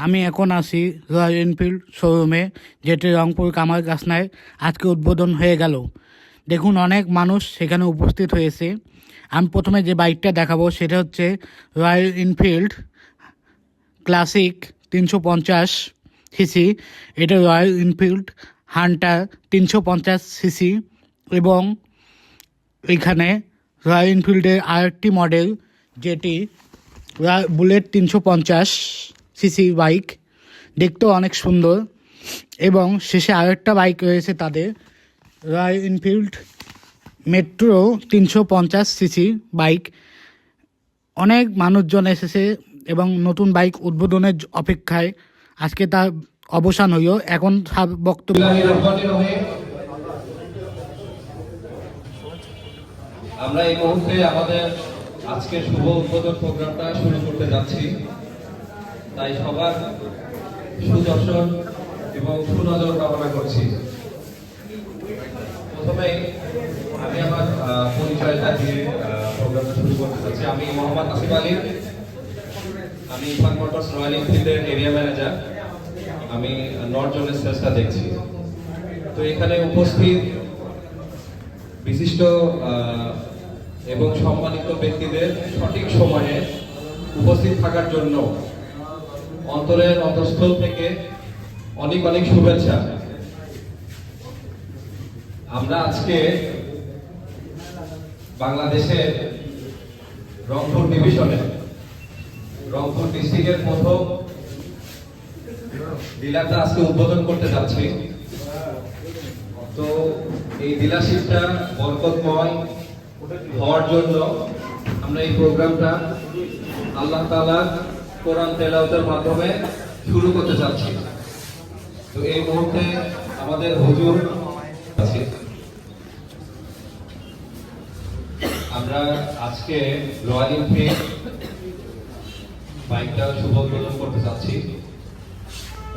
আমি এখন আছি রয়্যাল এনফিল্ড শোরুমে, যেটি রংপুর কামারগাছনায় আজকে উদ্বোধন হয়ে গেল। দেখুন, অনেক মানুষ সেখানে উপস্থিত হয়েছে। আমি প্রথমে যে বাইকটা দেখাবো সেটা হচ্ছে রয়্যাল এনফিল্ড ক্লাসিক 350 সিসি। এটা রয়্যাল এনফিল্ড হান্টার 350 সিসি। এবং এখানে রয়্যাল এনফিল্ডের আরেকটি মডেল, যেটি বুলেট 350 সিসি বাইক, দেখতেও অনেক সুন্দর। এবং শেষে আরেকটা বাইক রয়েছে তাদের, royal Enfield metro 350 CC bike. অনেক মানুষজন এসেছে এবং নতুন বাইক উদ্বোধনের অপেক্ষায়। আজকে তার অবসান হইল। এখন বক্তব্য আমরা এই মুহূর্তে আমাদের আজকে শুভ উদ্বোধন প্রোগ্রামটা শুরু করতে যাচ্ছি। তাই সবার সুদর্শন এবং সুনজর কামনা করছি। প্রথমে আমি আমার পরিচয়টা দিয়ে প্রোগ্রামটা শুরু করতে চাচ্ছি। আমি মোহাম্মদ আসিফ আলী, আমি ইরফান মোটরস রয়্যাল এনফিল্ডের এরিয়া ম্যানেজার। আমি নর্থ জোনের সেলসটা দেখছি। তো এখানে উপস্থিত বিশিষ্ট এবং সম্মানিত ব্যক্তিদের সঠিক সময়ে উপস্থিত থাকার জন্য অন্তরের অন্তঃস্থল থেকে অনেক অনেক শুভেচ্ছা। আমরা আজকে বাংলাদেশের রংপুর ডিভিশনে রংপুর ডিস্ট্রিক্টের প্রথম ডিলারটা আজকে উদ্বোধন করতে যাচ্ছি। তো এই ডিলারশিপটা বরকতময় হওয়ার জন্য আমরা এই প্রোগ্রামটা আল্লাহ তাআলা কোরআন তেলাওয়াতের মাধ্যমে শুরু করতে যাচ্ছি। তো এই মুহূর্তে আমাদের হুজুর আছে। আমরা আজকে রয়্যাল এনফিল্ড বাইকটা শুভ উদ্বোধন করতে যাচ্ছি।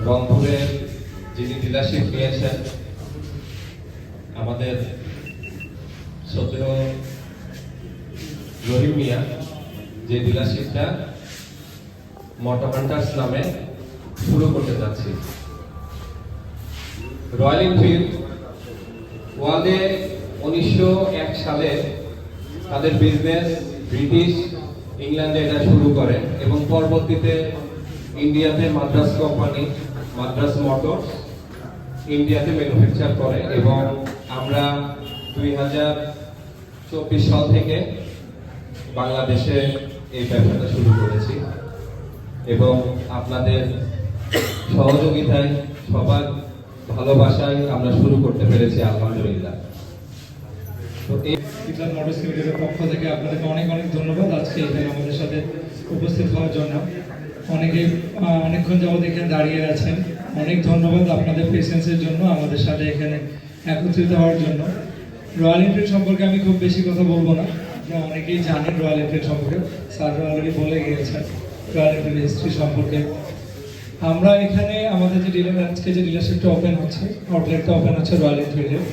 রংপুরের যিনি ডিলারশিপ নিয়েছেন, আমাদের শ্রদ্ধেয় রহিম মিয়া, যে ডিলারশিপটা মোটর হান্টার্স নামে শুরু করতে যাচ্ছি। রয়্যাল এনফিল্ড ওয়ার্ল্ডে 1901 সালে তাদের বিজনেস ব্রিটিশ ইংল্যান্ডে এটা শুরু করে এবং পরবর্তীতে ইন্ডিয়াতে মাদ্রাস কোম্পানি, মাদ্রাস মোটরস ইন্ডিয়াতে ম্যানুফ্যাকচার করে। এবং আমরা 2024 সাল থেকে বাংলাদেশে এই ব্যবসাটা শুরু করেছি এবং আপনাদের সহযোগিতায়, সবার ভালোবাসায় আমরা শুরু করতে পেরেছি, আলহামদুলিল্লাহ। তো এই মোটরস লিমিটেডের পক্ষ থেকে আপনাদেরকে অনেক অনেক ধন্যবাদ আজকে এখানে আমাদের সাথে উপস্থিত হওয়ার জন্য। অনেকে অনেকক্ষণ যাবত এখানে দাঁড়িয়ে আছেন। অনেক ধন্যবাদ আপনাদের পেশেন্সের জন্য, আমাদের সাথে এখানে একত্রিত হওয়ার জন্য। রয়্যাল এনফিল্ড সম্পর্কে আমি খুব বেশি কথা বলবো না, আপনারা অনেকেই জানেন রয়্যাল এনফিল্ড সম্পর্কে, স্যার অলরেডি বলে গিয়েছেন রয়্যাল এনফিল্ড হিস্ট্রি সম্পর্কে। আমরা এখানে আমাদের যে আজকে যে ডিলারশিপটা ওপেন হচ্ছে, আউটলেটটা ওপেন হচ্ছে রয়্যাল এনফিল্ডের,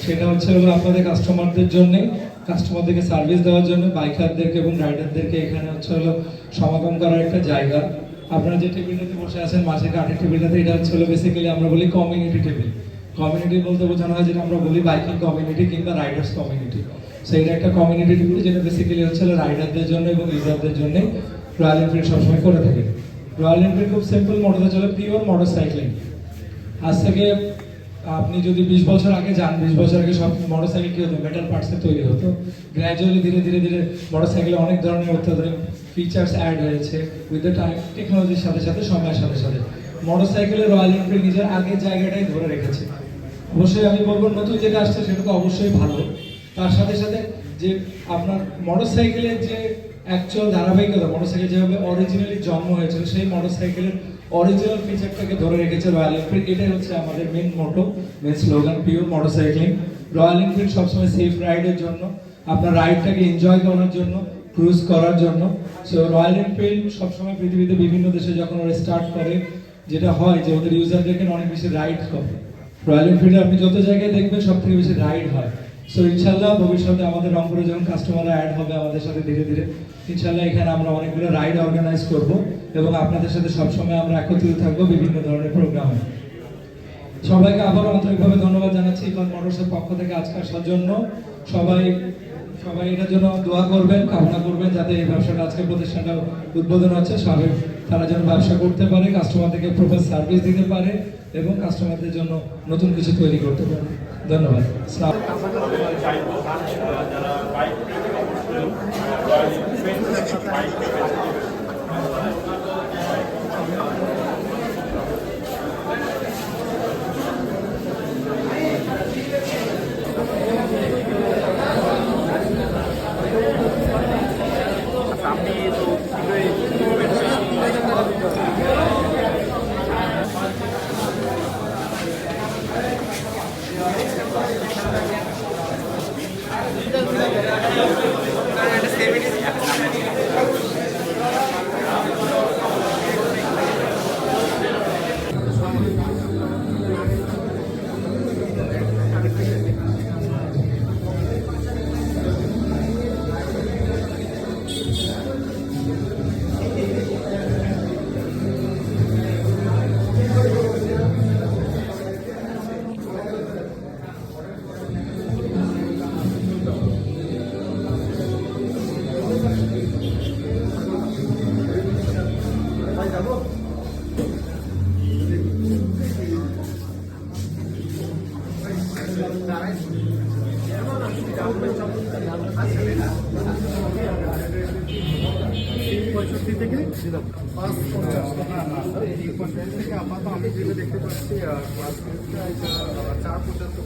সেটা হচ্ছে হলো আপনাদের কাস্টমারদের জন্যে, কাস্টমারদেরকে সার্ভিস দেওয়ার জন্য, বাইকারদেরকে এবং রাইডারদেরকে এখানে হচ্ছে হলো সমাগম করার একটা জায়গা। আপনারা যে টেবিলটাতে বসে আছেন, মাঝে কাঠের টেবিলটাতে, এটা হচ্ছে হলো বেসিক্যালি আমরা বলি কমিউনিটি টেবিল। কমিউনিটি বলতে বোঝানো হয় যেটা আমরা বলি বাইকিং কমিউনিটি কিংবা রাইডার্স কমিউনিটি। সো এটা একটা কমিউনিটি টেবিল, যেটা বেসিক্যালি হচ্ছে হলো রাইডারদের জন্য এবং ইউজারদের জন্য রয়্যাল এনফিল্ড সবসময় করে থাকে। রয়্যাল এনফিল্ড খুব সিম্পল মোটরে চলে, পিওর মোটর সাইক্লিং। আজ থেকে আপনি যদি 20 বছর আগে যান, 20 বছর আগে সব মোটরসাইকেল কি হতো, মেটাল পার্টসে তৈরি হতো। গ্র্যাজুয়ালি ধীরে ধীরে ধীরে মোটরসাইকেলে অনেক ধরনের অত্যাধুনিক ফিচার্স অ্যাড হয়েছে উইথ দ্য টাইম, টেকনোলজির সাথে সাথে, সময়ের সাথে সাথে। মোটরসাইকেলে রয়্যাল এনফিল্ড নিজের আগের জায়গাটাই ধরে রেখেছে। অবশ্যই আমি বলবো নতুন যেটা আসছে সেটা তো অবশ্যই ভালো, তার সাথে সাথে যে আপনার মোটরসাইকেলের যে অ্যাকচুয়াল ধারাবাহিকতা, মোটরসাইকেল যেভাবে অরিজিনালি জন্ম হয়েছিল, সেই মোটরসাইকেলের অরিজিনাল ফিচারটাকে ধরে রেখেছে রয়্যাল এনফিল্ড। এটাই হচ্ছে আমাদের main motto, main slogan, pure motorcycling. Royal Enfield সবসময় সেফ রাইডের জন্য, আপনার রাইডটাকে এনজয় করার জন্য, ক্রুজ করার জন্য। সো রয়্যাল এনফিল্ড সবসময় পৃথিবীতে বিভিন্ন দেশে যখন ওরা স্টার্ট করে, যেটা হয় যে ওদের ইউজারদেরকে অনেক বেশি রাইড করে। রয়্যাল এনফিল্ডে আপনি যত জায়গায় দেখবেন সব থেকে বেশি রাইড হয়। সো ইনশাল্লাহ ভবিষ্যতে আমাদের রংপুরে যখন কাস্টমাররা অ্যাড হবে আমাদের সাথে ধীরে ধীরে, ইনশাল্লাহ এখানে আমরা অনেকগুলো রাইড অর্গানাইজ করবো এবং আপনাদের সাথে সবসময় আমরা একত্রিত থাকবো বিভিন্ন ধরনের প্রোগ্রামে। সবাইকে আবারও আন্তরিকভাবে ধন্যবাদ জানাচ্ছি ইফান মোটরসের পক্ষ থেকে আজকে আসার জন্য। সবাই সবাই এটার জন্য দোয়া করবেন, কামনা করবেন যাতে এই ব্যবসাটা আজকে প্রতিষ্ঠানটা উদ্বোধন হচ্ছে সবাই তারা যেন ব্যবসা করতে পারে, কাস্টমারদেরকে প্রপার সার্ভিস দিতে পারে এবং কাস্টমারদের জন্য নতুন কিছু তৈরি করতে পারে। ধন্যবাদ। থেকে 550 এই পর্যায় থেকে আপাতত আমি যেটা দেখতে পাচ্ছি ক্লাস 4 পর্যন্ত